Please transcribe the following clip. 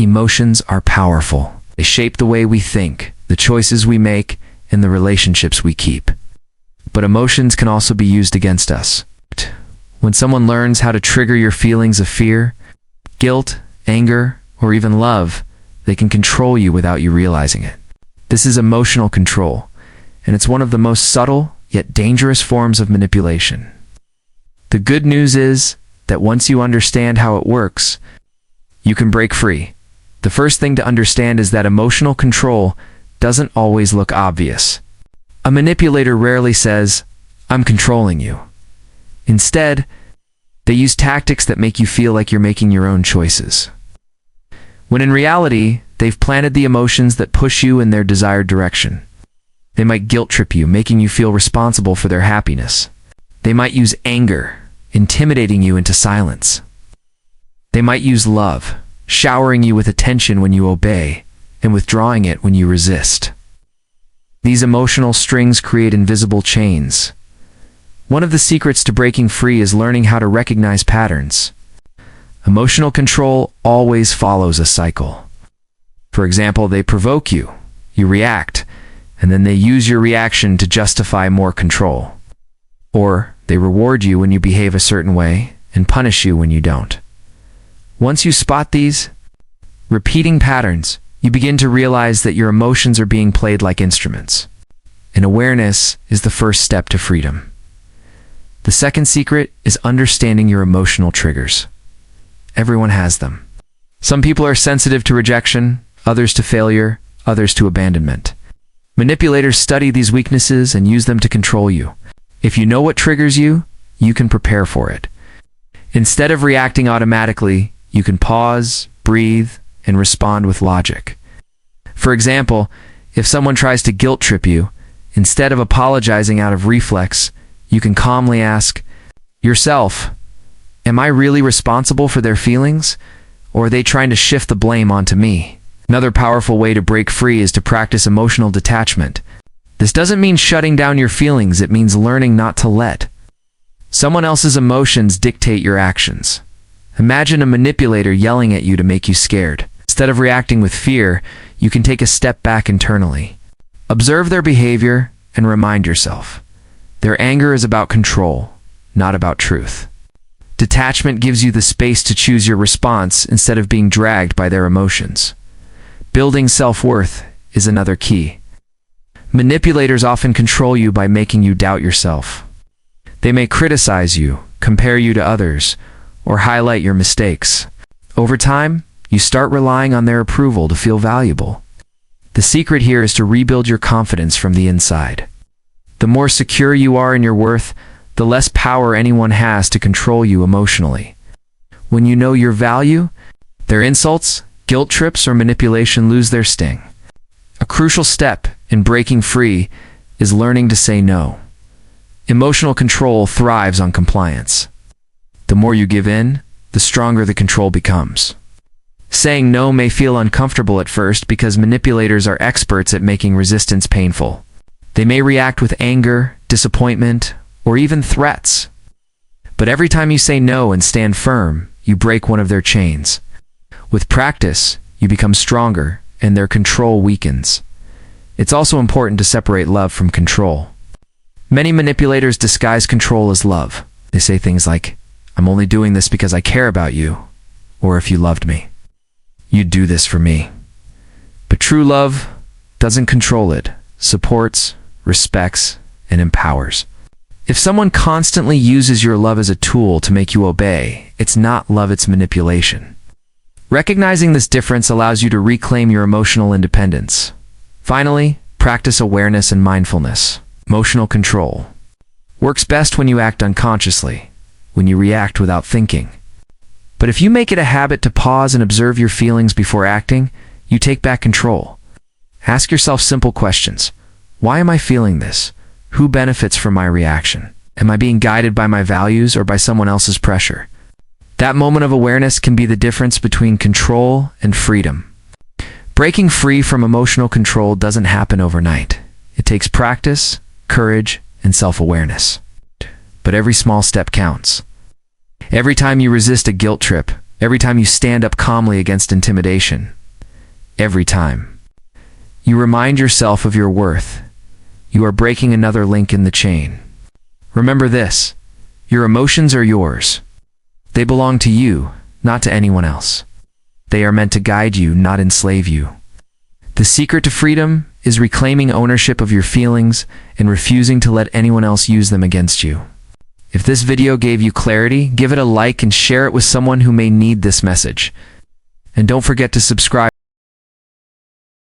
Emotions are powerful. They shape the way we think, the choices we make, and the relationships we keep. But emotions can also be used against us. When someone learns how to trigger your feelings of fear, guilt, anger, or even love, they can control you without you realizing it. This is emotional control, and it's one of the most subtle yet dangerous forms of manipulation. The good news is that once you understand how it works, you can break free. The first thing to understand is that emotional control doesn't always look obvious. A manipulator rarely says, "I'm controlling you." Instead, they use tactics that make you feel like you're making your own choices, when in reality, they've planted the emotions that push you in their desired direction. They might guilt trip you, making you feel responsible for their happiness. They might use anger, intimidating you into silence. They might use love, showering you with attention when you obey, and withdrawing it when you resist. These emotional strings create invisible chains. One of the secrets to breaking free is learning how to recognize patterns. Emotional control always follows a cycle. For example, they provoke you, you react, and then they use your reaction to justify more control. Or they reward you when you behave a certain way and punish you when you don't. Once you spot these repeating patterns, you begin to realize that your emotions are being played like instruments. And awareness is the first step to freedom. The second secret is understanding your emotional triggers. Everyone has them. Some people are sensitive to rejection, others to failure, others to abandonment. Manipulators study these weaknesses and use them to control you. If you know what triggers you, you can prepare for it. Instead of reacting automatically, you can pause, breathe, and respond with logic. For example, if someone tries to guilt trip you, instead of apologizing out of reflex, you can calmly ask yourself, "Am I really responsible for their feelings? Or are they trying to shift the blame onto me?" Another powerful way to break free is to practice emotional detachment. This doesn't mean shutting down your feelings, it means learning not to let someone else's emotions dictate your actions. Imagine a manipulator yelling at you to make you scared. Instead of reacting with fear, you can take a step back internally. Observe their behavior and remind yourself, their anger is about control, not about truth. Detachment gives you the space to choose your response instead of being dragged by their emotions. Building self-worth is another key. Manipulators often control you by making you doubt yourself. They may criticize you, compare you to others, or highlight your mistakes. Over time, you start relying on their approval to feel valuable. The secret here is to rebuild your confidence from the inside. The more secure you are in your worth, the less power anyone has to control you emotionally. When you know your value, their insults, guilt trips, or manipulation lose their sting. A crucial step in breaking free is learning to say no. Emotional control thrives on compliance. The more you give in, the stronger the control becomes. Saying no may feel uncomfortable at first because manipulators are experts at making resistance painful. They may react with anger, disappointment, or even threats. But every time you say no and stand firm, you break one of their chains. With practice, you become stronger and their control weakens. It's also important to separate love from control. Many manipulators disguise control as love. They say things like, "I'm only doing this because I care about you," or "If you loved me, you'd do this for me." But true love doesn't control it, supports, respects, and empowers. If someone constantly uses your love as a tool to make you obey, it's not love, it's manipulation. Recognizing this difference allows you to reclaim your emotional independence. Finally, practice awareness and mindfulness. Emotional control works best when you act unconsciously, when you react without thinking. But if you make it a habit to pause and observe your feelings before acting, you take back control. Ask yourself simple questions. Why am I feeling this? Who benefits from my reaction? Am I being guided by my values or by someone else's pressure? That moment of awareness can be the difference between control and freedom. Breaking free from emotional control doesn't happen overnight. It takes practice, courage, and self-awareness. But every small step counts. Every time you resist a guilt trip, Every time you stand up calmly against intimidation. Every time. You remind yourself of your worth. You are breaking another link in the chain. Remember this: your emotions are yours. They belong to you, not to anyone else. They are meant to guide you, not enslave you. The secret to freedom is reclaiming ownership of your feelings and refusing to let anyone else use them against you. If this video gave you clarity, give it a like and share it with someone who may need this message. And don't forget to subscribe